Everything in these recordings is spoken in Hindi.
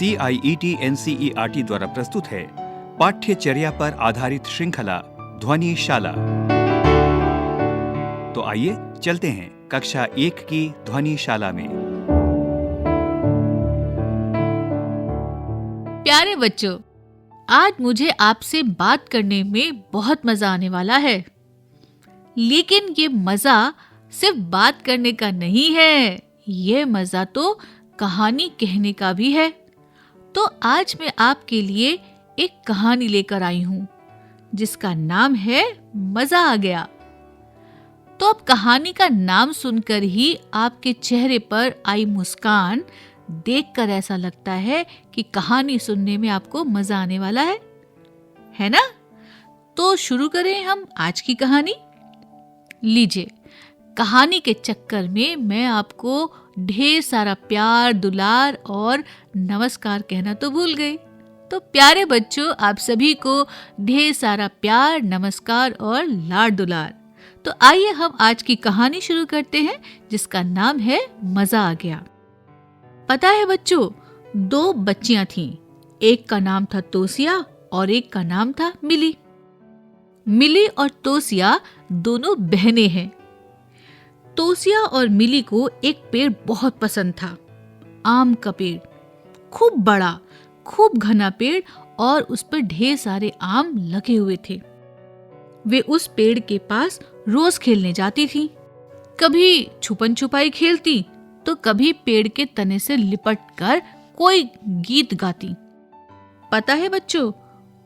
CIET-NCERT द्वारा प्रस्तुत है पाठ्यचर्या पर आधारित श्रृंखला ध्वनिशाला। तो आइए चलते हैं कक्षा 1 की ध्वनिशाला में। प्यारे बच्चों, आज मुझे आपसे बात करने में बहुत मजा आने वाला है। लेकिन ये मजा सिर्फ बात करने का नहीं है, ये मजा तो कहानी कहने का भी है। तो आज मैं आपके लिए एक कहानी लेकर आई हूँ जिसका नाम है मजा आ गया। तो अब कहानी का नाम सुनकर ही आपके चेहरे पर आई मुस्कान देखकर ऐसा लगता है कि कहानी सुनने में आपको मजा आने वाला है ना? तो शुरू करें हम आज की कहानी। लीजिए, कहानी के चक्कर में मैं आपको ढेर सारा प्यार, दुलार और नमस्कार कहना तो भूल गई। तो प्यारे बच्चों, आप सभी को ढेर सारा प्यार, नमस्कार और लाड दुलार। तो आइए हम आज की कहानी शुरू करते हैं जिसका नाम है मजा आ गया। पता है बच्चों, 2 बच्चियां थीं। एक का नाम था तोसिया और एक का नाम था मिली। मिली और तोसिया दोनों बहनें हैं। तोसिया और मिली को एक पेड़ बहुत पसंद था, आम का पेड़। खूब बड़ा, खूब घना पेड़ और उस पर ढेर सारे आम लगे हुए थे। वे उस पेड़ के पास रोज खेलने जाती थीं। कभी छुपन छुपाई खेलती तो कभी पेड़ के तने से लिपट कर कोई गीत गाती। पता है बच्चों,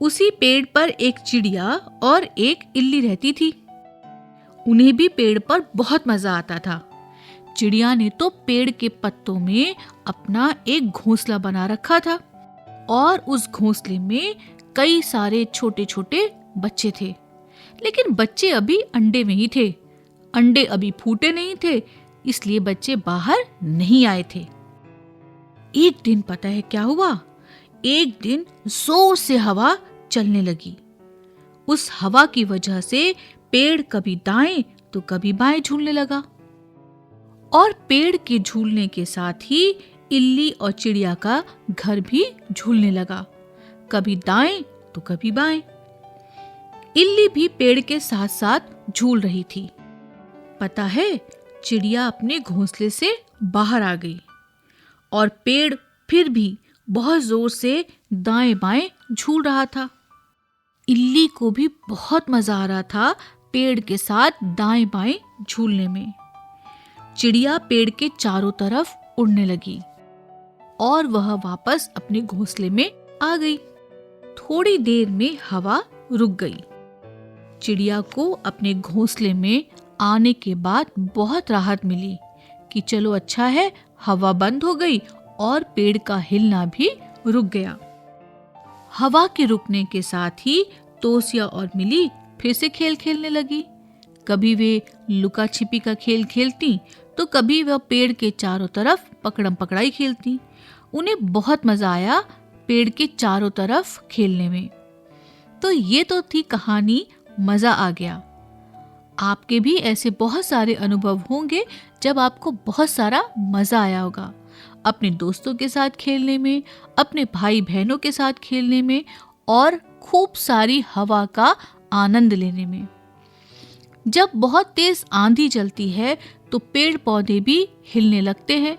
उसी पेड़ पर एक चिड़िया और एक इल्ली रहती थी। उन्हें भी पेड़ पर बहुत मजा आता था। चिड़िया ने तो पेड़ के पत्तों में अपना एक घोंसला बना रखा था और उस घोंसले में कई सारे छोटे छोटे बच्चे थे। लेकिन बच्चे अभी अंडे में ही थे। अंडे अभी फूटे नहीं थे, इसलिए बच्चे बाहर नहीं आए थे। एक दिन पता है क्या हुआ? एक दिन जोर से हवा चलने लगी। उस हवा की वजह से पेड़ कभी दाएं तो कभी बाएं झूलने लगा और पेड़ के झूलने के साथ ही इल्ली और चिड़िया का घर भी झूलने लगा, कभी दाएं तो कभी बाएं। इल्ली भी पेड़ के साथ साथ झूल रही थी। पता है, चिड़िया अपने घोंसले से बाहर आ गई और पेड़ फिर भी बहुत जोर से दाएं बाएं झूल रहा था। इल्ली को भी बहुत मजा आ रहा था पेड़ के साथ दाएं बाएं झूलने में। चिड़िया पेड़ के चारों तरफ उड़ने लगी और वह वापस अपने घोंसले में आ गई। थोड़ी देर में हवा रुक गई। चिड़िया को अपने घोंसले में आने के बाद बहुत राहत मिली कि चलो अच्छा है, हवा बंद हो गई और पेड़ का हिलना भी रुक गया। हवा के रुकने के साथ ही तोसिया और मिली फिर से खेल खेलने लगी। कभी वे लुका छिपी का खेल खेलती तो कभी वह पेड़ के चारों तरफ पकड़म पकड़ाई खेलती। उन्हें बहुत मजा आया पेड़ के चारों तरफ खेलने में। तो ये तो थी कहानी मजा आ गया। आपके भी ऐसे बहुत सारे अनुभव होंगे जब आपको बहुत सारा मजा आया होगा, अपने दोस्तों के साथ खेलने में, अपने भाई बहनों के साथ खेलने में और खूब सारी हवा का आनंद लेने में। जब बहुत तेज आंधी चलती है तो पेड़ पौधे भी हिलने लगते हैं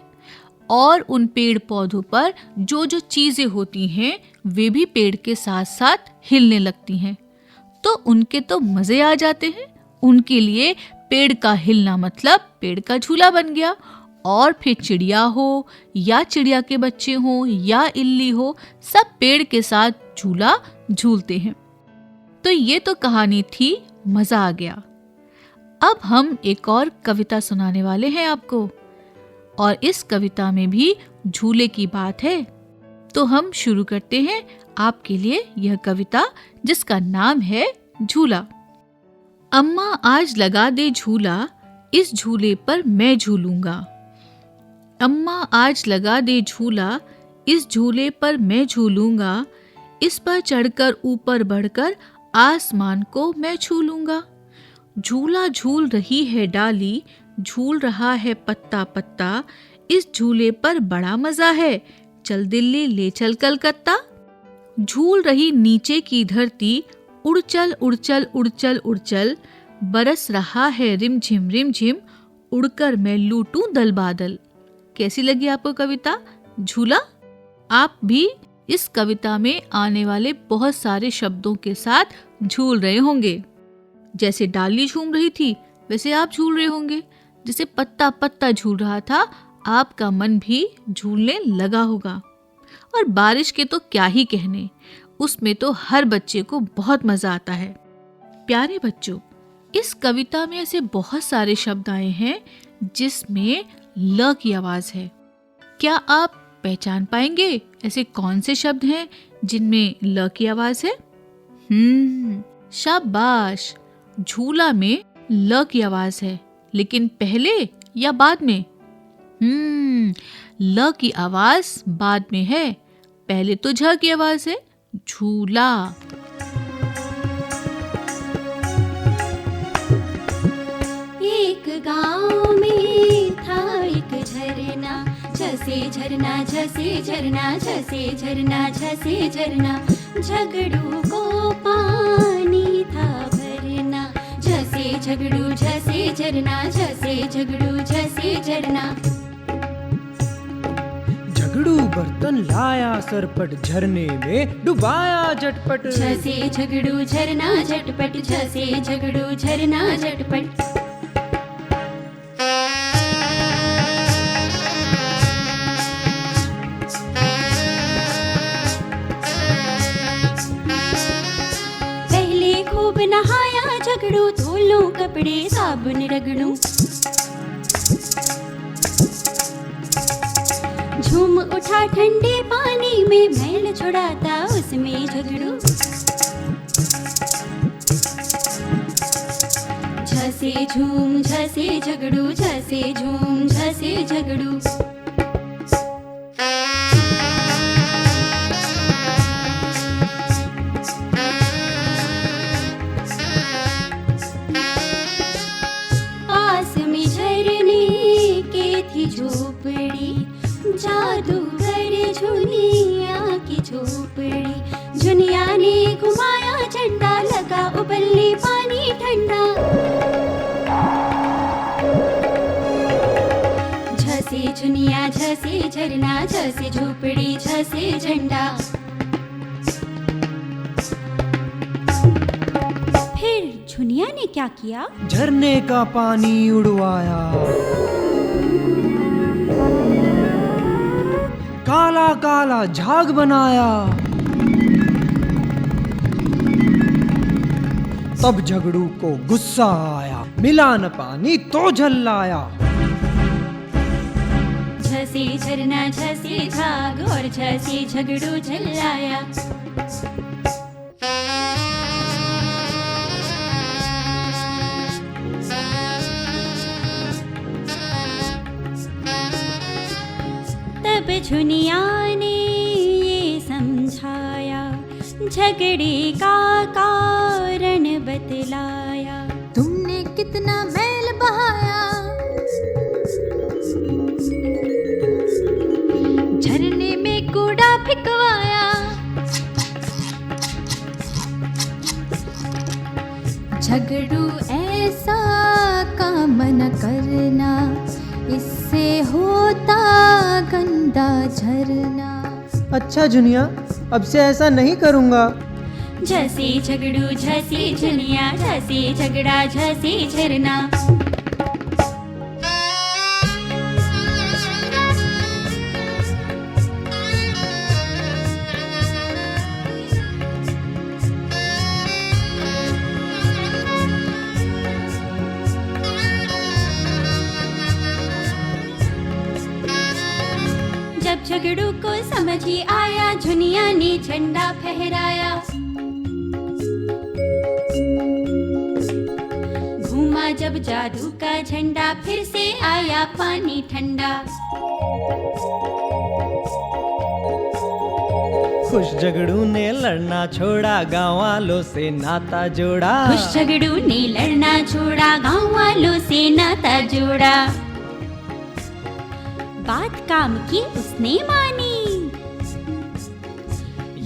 और उन पेड़ पौधों पर जो जो चीजें होती हैं वे भी पेड़ के साथ साथ हिलने लगती हैं। तो उनके तो मजे आ जाते हैं। उनके लिए पेड़ का हिलना मतलब पेड़ का झूला बन गया। और फिर चिड़िया हो या चिड़िया के बच्चे हो या इल्ली हो, सब पेड़ के साथ झूला झूलते हैं। तो ये तो कहानी थी मजा आ गया। अब हम एक और कविता सुनाने वाले हैं आपको, और इस कविता में भी झूले की बात है। तो हम शुरू करते हैं आपके लिए यह कविता जिसका नाम है झूला। अम्मा आज लगा दे झूला, इस झूले पर मैं झूलूंगा। अम्मा आज लगा दे झूला, इस झूले पर मैं झूलूंगा। इस पर चढ़कर ऊपर बढ़कर आसमान को मैं छू लूंगा। झूला झूल रही है डाली, झूल रहा है पत्ता पत्ता। इस झूले पर बड़ा मजा है, चल दिल्ली ले चल कलकत्ता। झूल रही नीचे की धरती, उड़ चल उड़ चल उड़ चल उड़ चल, बरस रहा है रिमझिम रिमझिम, उड़कर मैं लूटूं दल बादल। कैसी लगी आपको कविता झूला? आप भी इस कविता में आने वाले बहुत सारे शब्दों के साथ झूल रहे होंगे। जैसे डाली झूम रही थी वैसे आप झूल रहे होंगे। जैसे पत्ता पत्ता झूल रहा था, आपका मन भी झूलने लगा होगा। और बारिश के तो क्या ही कहने, उसमें तो हर बच्चे को बहुत मजा आता है। प्यारे बच्चों, इस कविता में ऐसे बहुत सारे शब्द आए हैं जिसमें ल की आवाज है। क्या आप पहचान पाएंगे ऐसे कौन से शब्द हैं जिनमें ल की आवाज है? शाबाश, झूला में ल की आवाज है, लेकिन पहले या बाद में? ल की आवाज बाद में है, पहले तो झ की आवाज है, झूला। एक गांव में था एक झरना, झसे झरना झसे झरना झसे झरना झसे झरना, झगड़ू को पानी था भरना, झसे झगड़ू झसे झरना झसे झगड़ू झसे झरना। झगड़ू बर्तन लाया सरपट, झरने में डुबाया झटपट, झसे झगड़ू झरना झटपट, झसे झगड़ू झरना झटपट। खूब नहाया झगड़ू, धो कपड़े साबुन रगड़ू, झूम उठा ठंडे पानी में, मैल छुड़ाता उसमें झगड़ू, झसे झूम झसे झगड़ू, झसे झूम झसे झगड़ू। झोपड़ी जादूगर झुनिया की झोपड़ी, झुनिया ने घुमाया झंडा, लगा उबलने पानी ठंडा, झसे झुनिया झसे झरना, झसे झोपड़ी झसे झंडा। फिर झुनिया ने क्या किया? झरने का पानी उड़वाया, काला काला झाग बनाया, तब झगड़ू को गुस्सा आया, मिला न पानी तो झल्लाया, झसे झरना झसे झाग और झसे झगड़ू झल्लाया। तब झुनिया ने ये समझाया, झगड़े का कारण बतलाया, तुमने कितना मैल बहाया, झरने में कूड़ा फेंकवाया, झगड़ू ऐसा काम न करना, इससे होता गंदा झरना। अच्छा झुनिया, अब से ऐसा नहीं करूँगा। झसे झगड़ू झसे झुनिया, झसे झगड़ा झसे झरना। जब झगड़ू को समझ ही आया, झुनिया ने झंडा फहराया, घूमा जब जादू का झंडा, फिर से आया पानी ठंडा। खुश झगड़ू ने लड़ना छोड़ा, गाँव वालों से नाता जोड़ा, खुश झगड़ू ने लड़ना छोड़ा, गाँव वालों से नाता जोड़ा। बात काम की उसने मानी,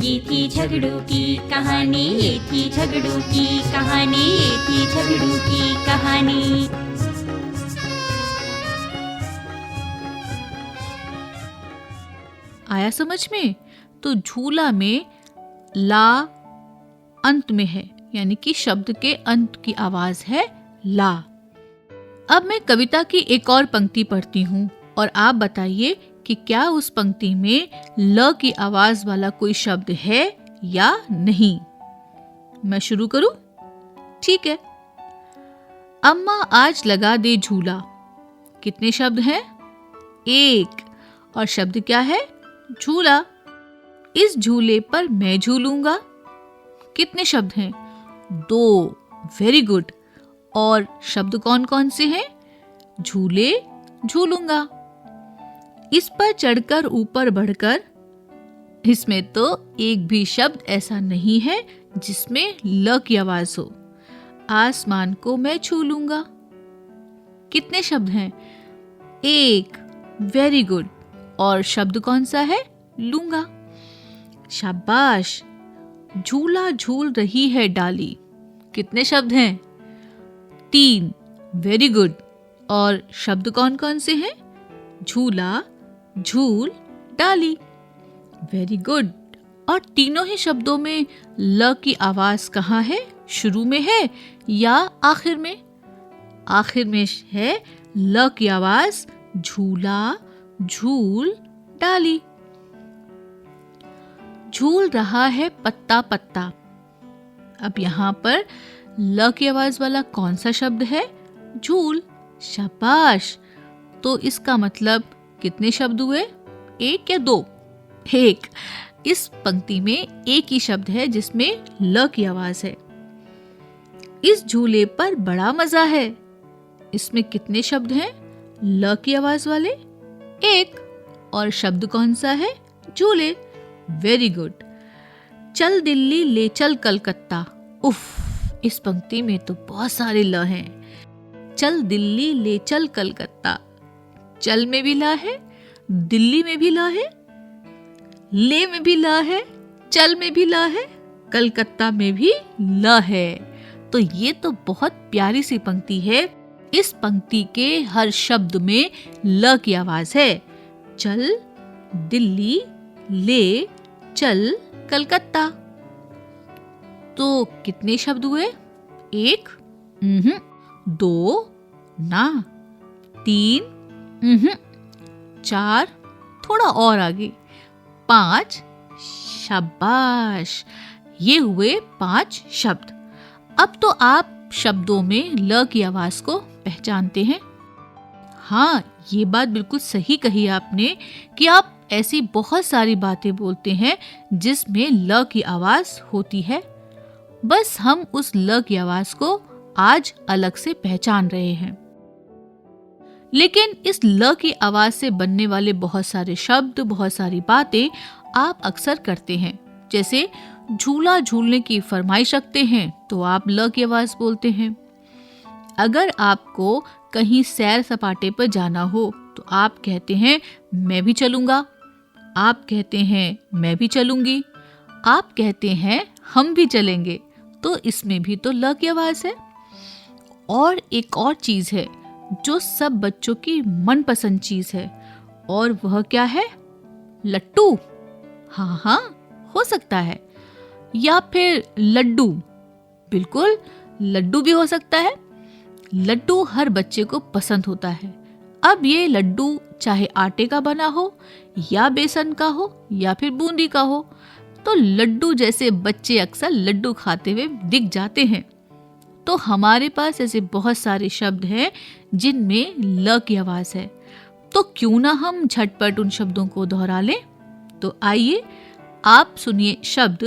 ये थी झगड़ों की कहानी, ये थी झगड़ों की कहानी, ये थी झगड़ों की कहानी। आया समझ में? तो झूला में ला अंत में है, यानी कि शब्द के अंत की आवाज है ला। अब मैं कविता की एक और पंक्ति पढ़ती हूँ और आप बताइए कि क्या उस पंक्ति में ल की आवाज वाला कोई शब्द है या नहीं। मैं शुरू करूं? ठीक है। अम्मा आज लगा दे झूला। कितने शब्द हैं? एक। और शब्द क्या है? झूला। इस झूले पर मैं झूलूंगा। कितने शब्द हैं? दो। Very good. और शब्द कौन कौन से हैं? झूले, झूलूंगा। इस पर चढ़कर ऊपर बढ़कर। इसमें तो एक भी शब्द ऐसा नहीं है जिसमें ल की आवाज हो। आसमान को मैं छू लूंगा। कितने शब्द हैं? एक। Very good. और शब्द कौन सा है? लूंगा। शाबाश। झूला झूल रही है डाली। कितने शब्द हैं? तीन। Very good. और शब्द कौन कौन से हैं? झूला, झूल, डाली। Very good. और तीनों ही शब्दों में ल की आवाज कहाँ है? शुरू में है या आखिर में? आखिर में है ल की आवाज। झूला, झूल, डाली। झूल रहा है पत्ता पत्ता। अब यहाँ पर ल की आवाज वाला कौन सा शब्द है? झूल। शाबाश। तो इसका मतलब कितने शब्द हुए? एक या दो? एक। इस पंक्ति में एक ही शब्द है जिसमें ल की आवाज है। इस झूले पर बड़ा मजा है। इसमें कितने शब्द हैं ल की आवाज वाले? एक। और शब्द कौन सा है? झूले। Very good. चल दिल्ली ले चल कलकत्ता। उफ, इस पंक्ति में तो बहुत सारे ल हैं। चल दिल्ली ले चल कलकत्ता। चल में भी ला है, दिल्ली में भी ला है, ले में भी ला है, चल में भी ला है, कलकत्ता में भी ला है। तो ये तो बहुत प्यारी सी पंक्ति है। इस पंक्ति के हर शब्द में ल की आवाज है। चल, दिल्ली, ले, चल, कलकत्ता। तो कितने शब्द हुए? एक, दो, ना, तीन, चार, थोड़ा और आगे, पांच। शाबाश। ये हुए 5 शब्द। अब तो आप शब्दों में ल की आवाज को पहचानते हैं। हाँ, ये बात बिल्कुल सही कही आपने कि आप ऐसी बहुत सारी बातें बोलते हैं जिसमें ल की आवाज होती है। बस हम उस ल की आवाज को आज अलग से पहचान रहे हैं। लेकिन इस ल की आवाज से बनने वाले बहुत सारे शब्द, बहुत सारी बातें आप अक्सर करते हैं। जैसे झूला झूलने की फरमाइश रखते हैं तो आप ल की आवाज बोलते हैं। अगर आपको कहीं सैर सपाटे पर जाना हो तो आप कहते हैं मैं भी चलूंगा। आप कहते हैं मैं भी चलूंगी। आप कहते हैं हम भी चलेंगे। तो इसमें भी तो ल की आवाज है। और एक और चीज है जो सब बच्चों की मनपसंद चीज है, और वह क्या है? लट्टू। हाँ, हो सकता है। या फिर लड्डू। बिल्कुल, लड्डू भी हो सकता है। लड्डू हर बच्चे को पसंद होता है। अब ये लड्डू चाहे आटे का बना हो या बेसन का हो या फिर बूंदी का हो, तो लड्डू जैसे बच्चे अक्सर लड्डू खाते हुए दिख जाते हैं। तो हमारे पास ऐसे बहुत सारे शब्द हैं जिनमें ल की आवाज है। तो क्यों ना हम झटपट उन शब्दों को दोहरा लें। तो आइए आप सुनिए शब्द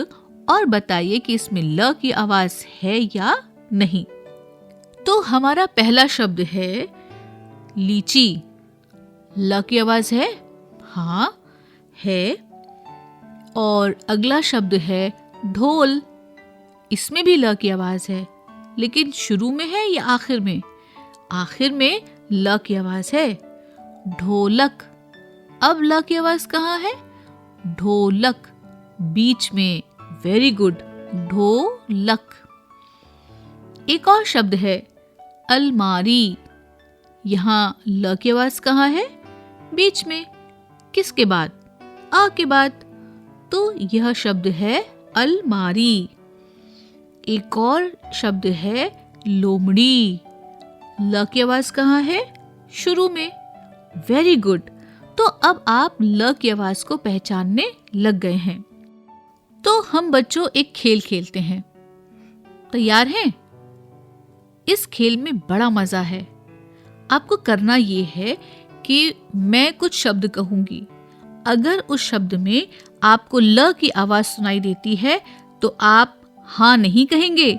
और बताइए कि इसमें ल की आवाज है या नहीं। तो हमारा पहला शब्द है लीची। ल की आवाज है? हाँ, है। और अगला शब्द है ढोल। इसमें भी ल की आवाज है, लेकिन शुरू में है या आखिर में? आखिर में ल की आवाज है। ढोलक। अब ल की आवाज कहाँ है? ढोलक। बीच में, वेरी गुड, ढोलक। एक और शब्द है अलमारी। यहाँ ल की आवाज कहाँ है? बीच में। किसके बाद? आ के बाद। तो यह शब्द है अलमारी। एक और शब्द है लोमड़ी। ल की आवाज कहाँ है? शुरू में, वेरी गुड। तो अब आप ल की आवाज को पहचानने लग गए हैं। तो हम बच्चों एक खेल खेलते हैं। तैयार हैं? इस खेल में बड़ा मजा है। आपको करना ये है कि मैं कुछ शब्द कहूंगी। अगर उस शब्द में आपको ल की आवाज सुनाई देती है तो आप हाँ नहीं कहेंगे,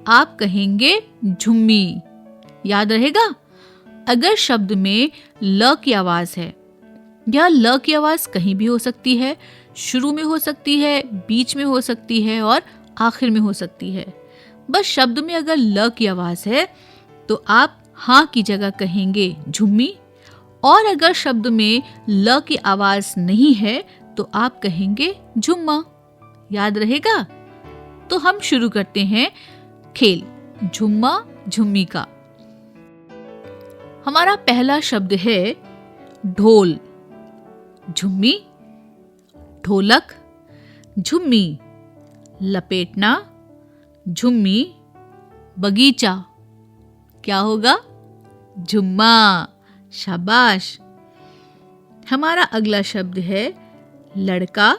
आप कहेंगे झुम्मी। याद रहेगा? अगर शब्द में ल की आवाज है, या ल की आवाज कहीं भी हो सकती है, शुरू में हो सकती है, बीच में हो सकती है और आखिर में हो सकती है। बस शब्द में अगर ल की आवाज है तो आप हाँ की जगह कहेंगे झुम्मी, और अगर शब्द में ल की आवाज नहीं है तो आप कहेंगे झुम्मा। याद रहेगा? तो हम शुरू करते हैं खेल झुम्मा झुम्मी का। हमारा पहला शब्द है ढोल। झुम्मी, ढोलक, झुम्मी, लपेटना, झुम्मी, बगीचा। क्या होगा? झुम्मा। शाबाश। हमारा अगला शब्द है लड़का।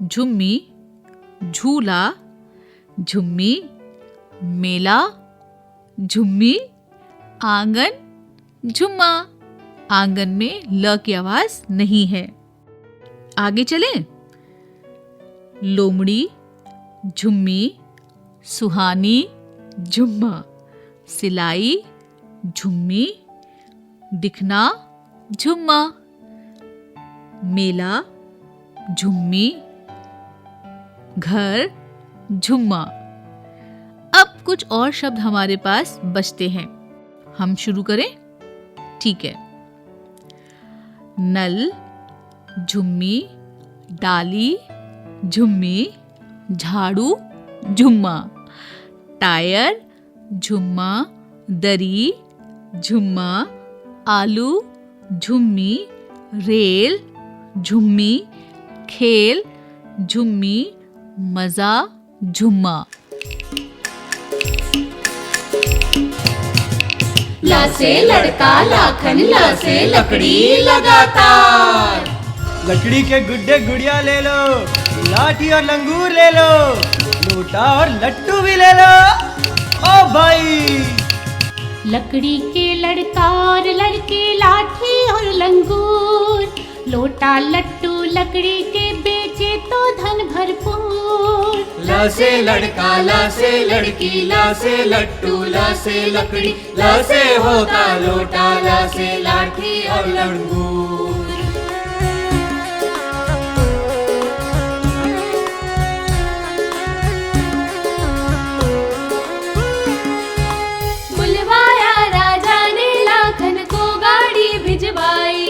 झुम्मी, झूला, झुम्मी, मेला, झुम्मी, आंगन, झुम्मा। आंगन में ल की आवाज नहीं है। आगे चलें। लोमड़ी, झुम्मी, सुहानी, झुम्मा, सिलाई, झुम्मी, दिखना, झुम्मा, मेला, झुम्मी, घर, झुम्मा। अब कुछ और शब्द हमारे पास बचते हैं। हम शुरू करें? ठीक है। नल, झुम्मी, डाली, झुम्मी, झाड़ू, झुम्मा, टायर, झुम्मा, दरी, झुम्मा, आलू, झुम्मी, रेल, झुम्मी, खेल, झुम्मी, मजा, झुम्मा। ला से लड़का लाखन, ला से लकड़ी लगातार। लकड़ी के गुड्डे गुड़िया ले लो, लाठी और लंगूर ले लो, लोटा और लट्टू भी ले लो। ओ भाई! लकड़ी के लड़का और लड़की, लाठी और लंगूर, लोटा लट्टू लकड़ी के बेचे तो धन भरपूर। ला से लड़का, ला से लड़की, ला से लट्टू, ला से लकड़ी, ला से होता लोटा, ला से लाठी और लंगूर। बुलवाया राजा ने लाखन को गाड़ी भिजवाई।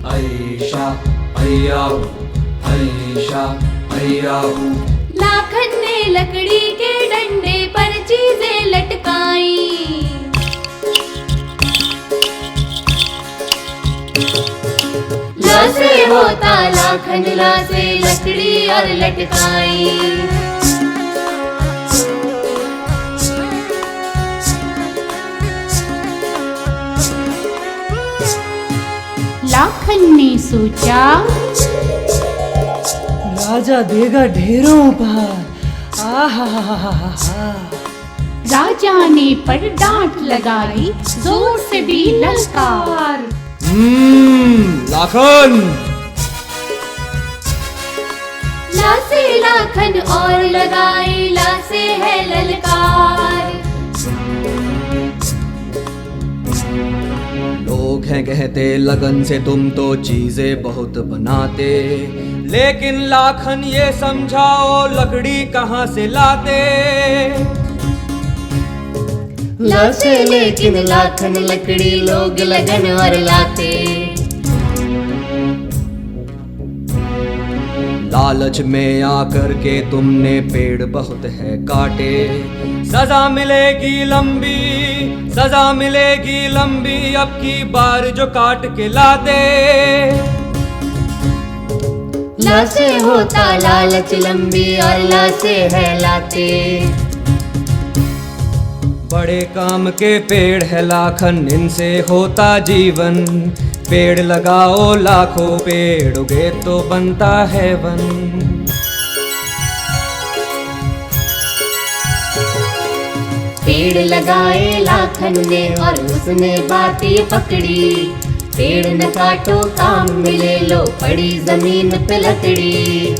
ऐशा अय्याहू, ऐशा अय्याहू। लाखन ने लकड़ी के डंडे पर चीजें लटकाई। ला से होता लाखन, ला से लकड़ी और लटकाई। लाखन ने सोचा, राजा देगा ढेरों उपहार। आहा! राजा ने पर डांट लगाई, जोर से भी ललकार। लाखन! ला से लाखन और लगाई, ला से है ललकार। लोग हैं कहते लगन से तुम तो चीजें बहुत बनाते, लेकिन लाखन ये समझाओ लकड़ी कहाँ से लाते। ला से लेकिन लाखन लकड़ी लोग लगन और लाते। ला लालच में आकर के तुमने पेड़ बहुत है काटे। सजा मिलेगी लंबी, सजा मिलेगी लंबी, अब की बार जो काट के ला दे। ला से होता लालच लंबी और ला से है लाते। बड़े काम के पेड़ है लाखन, इनसे होता जीवन। पेड़ लगाओ लाखों, पेड़ उगे तो बनता है वन। पेड़ लगाए लाखन ने और उसने बात ये पकड़ी। पेड़ न काटो काम मिले, लो पड़ी जमीन पे लकड़ी।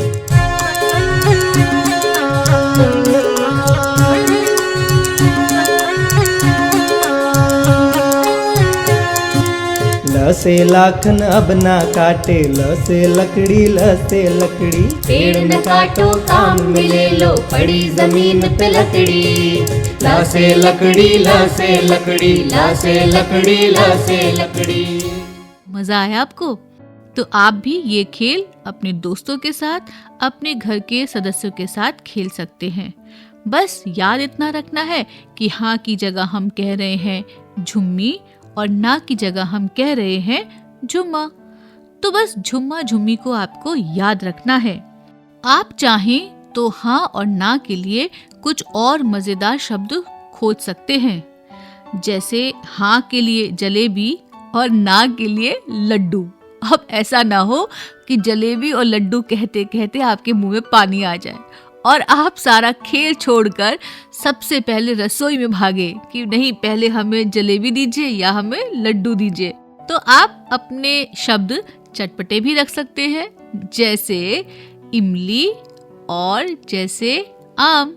ल से लाखन अब ना काटे, ल से लकड़ी, ल से लकड़ी। पेड़ न काटो काम मिले, लो पड़ी जमीन पे लकड़ी। ला से लकड़ी, ला से लकड़ी, ला से लकड़ी, ला से लकड़ी। मजा आया आपको? तो आप भी ये खेल अपने दोस्तों के साथ, अपने घर के सदस्यों के साथ खेल सकते हैं। बस याद इतना रखना है कि हाँ की जगह हम कह रहे हैं झुम्मी और ना की जगह हम कह रहे हैं झुम्मा। तो बस झुम्मा झुम्मी को आपको याद रखना है। आप चाहें तो हाँ और ना के लिए कुछ और मजेदार शब्द खोज सकते हैं, जैसे हाँ के लिए जलेबी और ना के लिए लड्डू। अब ऐसा ना हो कि जलेबी और लड्डू कहते कहते आपके मुंह में पानी आ जाए और आप सारा खेल छोड़कर सबसे पहले रसोई में भागे कि नहीं, पहले हमें जलेबी दीजिए या हमें लड्डू दीजिए। तो आप अपने शब्द चटपटे भी रख सकते हैं, जैसे इमली और जैसे आम।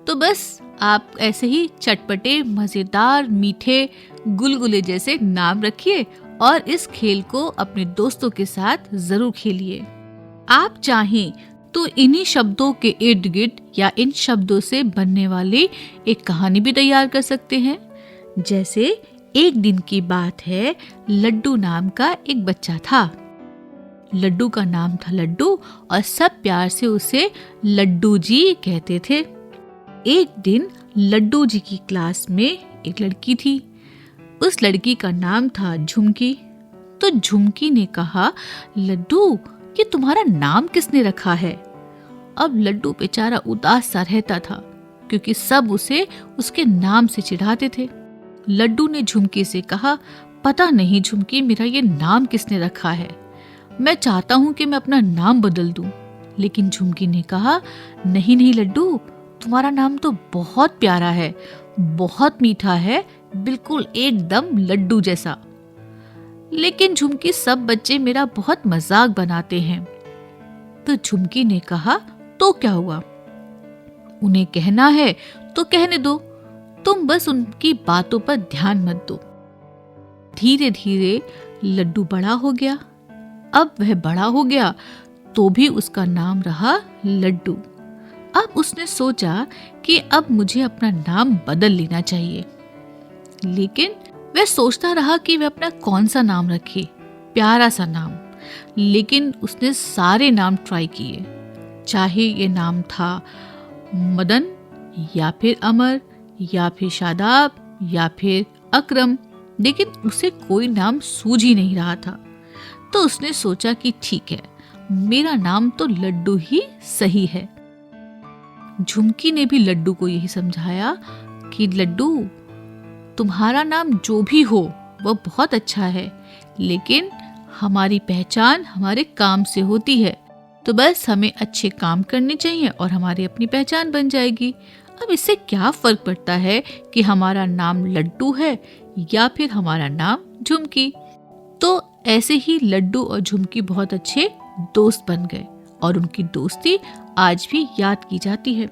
तो बस आप ऐसे ही चटपटे, मजेदार, मीठे, गुलगुले जैसे नाम रखिए और इस खेल को अपने दोस्तों के साथ जरूर खेलिए। आप चाहें तो इन्हीं शब्दों के इर्द गिर्द या इन शब्दों से बनने वाली एक कहानी भी तैयार कर सकते हैं। जैसे एक दिन की बात है, लड्डू नाम का एक बच्चा था। लड्डू का नाम था लड्डू और सब प्यार से उसे लड्डू जी कहते थे। एक दिन लड्डू जी की क्लास में एक लड़की थी। उस लड़की का नाम था झुमकी। तो झुमकी ने कहा, लड्डू ये तुम्हारा नाम किसने रखा है? अब लड्डू बेचारा उदास सा रहता था क्योंकि सब उसे उसके नाम से चिढ़ाते थे। लड्डू ने झुमकी से कहा, पता नहीं झुमकी, मेरा ये नाम किसने रखा है। मैं चाहता हूँ कि मैं अपना नाम बदल दूं। लेकिन झुमकी ने कहा, नहीं नहीं लड्डू, तुम्हारा नाम तो बहुत प्यारा है, बहुत मीठा है, बिल्कुल एकदम लड्डू जैसा। लेकिन झुमकी, सब बच्चे मेरा बहुत मजाक बनाते हैं। तो झुमकी ने कहा, तो क्या हुआ, उन्हें कहना है तो कहने दो, तुम बस उनकी बातों पर ध्यान मत दो। धीरे धीरे लड्डू बड़ा हो गया। अब वह बड़ा हो गया तो भी उसका नाम रहा लड्डू। अब उसने सोचा कि अब मुझे अपना नाम बदल लेना चाहिए। लेकिन वह सोचता रहा कि वह अपना कौन सा नाम रखे, प्यारा सा नाम। लेकिन उसने सारे नाम ट्राई किए, चाहे ये नाम था मदन या फिर अमर या फिर शादाब या फिर अकरम, लेकिन उसे कोई नाम सूझ ही नहीं रहा था। तो उसने सोचा कि ठीक है, मेरा नाम तो लड्डू ही सही है। झुमकी ने भी लड्डू को यही समझाया कि लड्डू, तुम्हारा नाम जो भी हो वो बहुत अच्छा है, लेकिन हमारी पहचान हमारे काम से होती है। तो बस हमें अच्छे काम करने चाहिए और हमारी अपनी पहचान बन जाएगी। अब इससे क्या फर्क पड़ता है कि हमारा नाम लड्डू है या फिर हमारा नाम झुमकी। तो ऐसे ही लड्डू और झुमकी बहुत अच्छे दोस्त बन गए और उनकी दोस्ती आज भी याद की जाती है।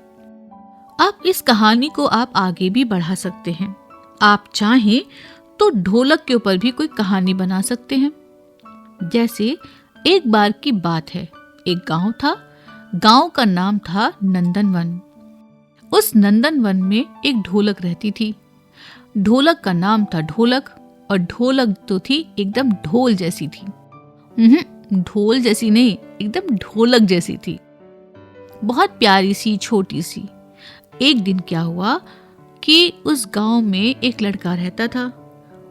अब इस कहानी को आप आगे भी बढ़ा सकते हैं। आप चाहें तो ढोलक के ऊपर भी कोई कहानी बना सकते हैं। जैसे एक बार की बात है, एक गांव था। गांव का नाम था नंदनवन। उस नंदनवन में एक ढोलक रहती थी। ढोलक का नाम था ढोलक और ढोलक तो थी एकदम ढोल जैसी थी। ढोल जैसी नहीं, एकदम ढोलक जैसी थी। बहुत प्यारी सी छोटी सी। एक दिन क्या हुआ कि उस गांव में एक लड़का रहता था।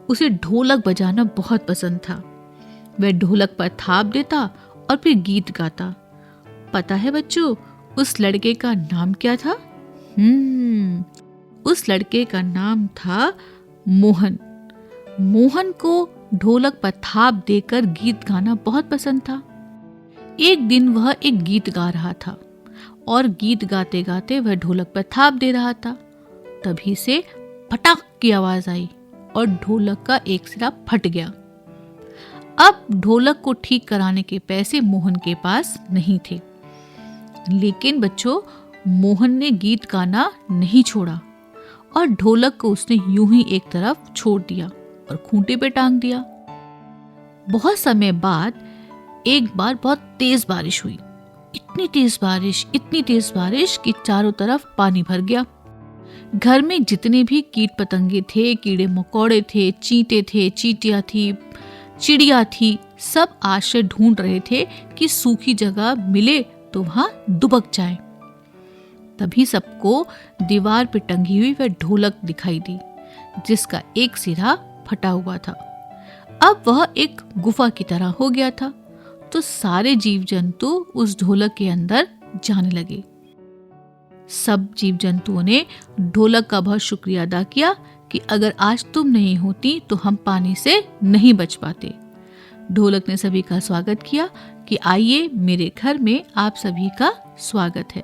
उसे ढोलक बजाना बहुत पसंद था। वह ढोलक पर थाप देता और फिर गीत गाता। पता है बच्चों, उस लड़के का नाम क्या था? उस लड़के का नाम था मोहन। मोहन को ढोलक पर थाप देकर गीत गाना बहुत पसंद था। एक दिन वह एक गीत गा रहा था और गीत गाते गाते वह ढोलक पर थाप दे रहा था। तभी से फटाक की आवाज आई और ढोलक का एक सिरा फट गया। अब ढोलक को ठीक कराने के पैसे मोहन के पास नहीं थे। लेकिन बच्चों, मोहन ने गीत गाना नहीं छोड़ा और ढोलक को उसने यूं ही एक तरफ छोड़ दिया और खूंटे पे टांग दिया। बहुत समय बाद एक बार बहुत तेज बारिश हुई। इतनी तेज बारिश कि चारों तरफ पानी भर गया। घर में जितने भी कीट पतंगे थे, कीड़े मकोड़े थे, चींटे थे, चींटियां थी, चिड़िया थी, सब आश्रय ढूंढ रहे थे कि सूखी जगह मिले तो वहां दुबक जाए। तभी सबको दीवार पे टंगी हुई वह ढोलक दिखाई दी, जिसका एक सिरा फटा हुआ था। अब वह एक गुफा की तरह हो गया था, तो सारे जीव जंतु उस ढोलक के अंदर जाने लगे। सब जीव जंतुओं ने ढोलक का बहुत शुक्रिया अदा किया कि अगर आज तुम नहीं होती तो हम पानी से नहीं बच पाते। ढोलक ने सभी का स्वागत किया कि आइए, मेरे घर में आप सभी का स्वागत है।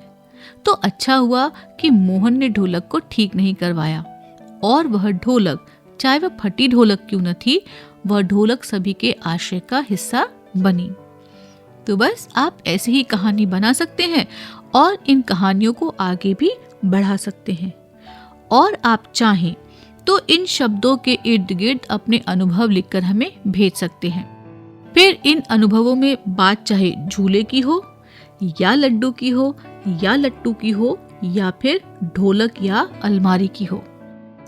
तो अच्छा हुआ कि मोहन ने ढोलक को ठीक नहीं करवाया और वह ढोलक, चाहे वह फटी ढोलक क्यों न थी, वह ढोलक सभी के आश्रय का हिस्सा बनी। तो बस आप ऐसे ही कहानी बना सकते हैं और इन कहानियों को आगे भी बढ़ा सकते हैं। और आप चाहें तो इन शब्दों के इर्द गिर्द अपने अनुभव लिखकर हमें भेज सकते हैं। फिर इन अनुभवों में बात चाहे झूले की हो या लड्डू की हो या लट्टू की हो या फिर ढोलक या अलमारी की हो,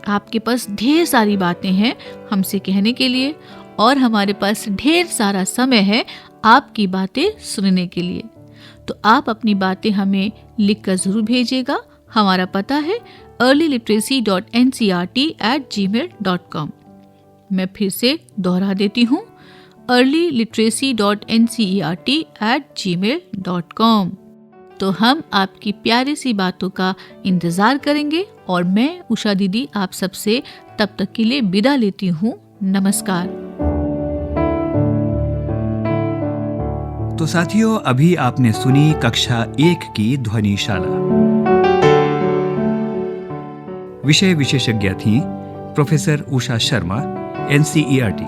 आपके पास ढेर सारी बातें हैं हमसे कहने के लिए और हमारे पास ढेर सारा समय है आपकी बातें सुनने के लिए। तो आप अपनी बातें हमें लिखकर जरूर भेजिएगा। हमारा पता है earlyliteracy.ncert@gmail.com। मैं फिर से दोहरा देती हूँ, earlyliteracy.ncert@gmail.com। तो हम आपकी प्यारी सी बातों का इंतजार करेंगे और मैं उषा दीदी आप सबसे तब तक के लिए विदा लेती हूँ। नमस्कार। तो साथियों, अभी आपने सुनी कक्षा 1 की ध्वनिशाला। विषय विशेषज्ञ थी प्रोफेसर उषा शर्मा, NCERT।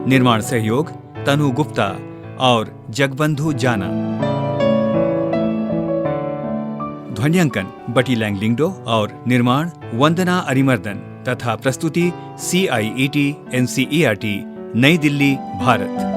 निर्माण सहयोग तनु गुप्ता और जगबंधु जाना। ध्वन्यांकन बटी लैंगलिंगडो और निर्माण वंदना अरिमर्दन तथा प्रस्तुति CIET NCERT नई दिल्ली, भारत।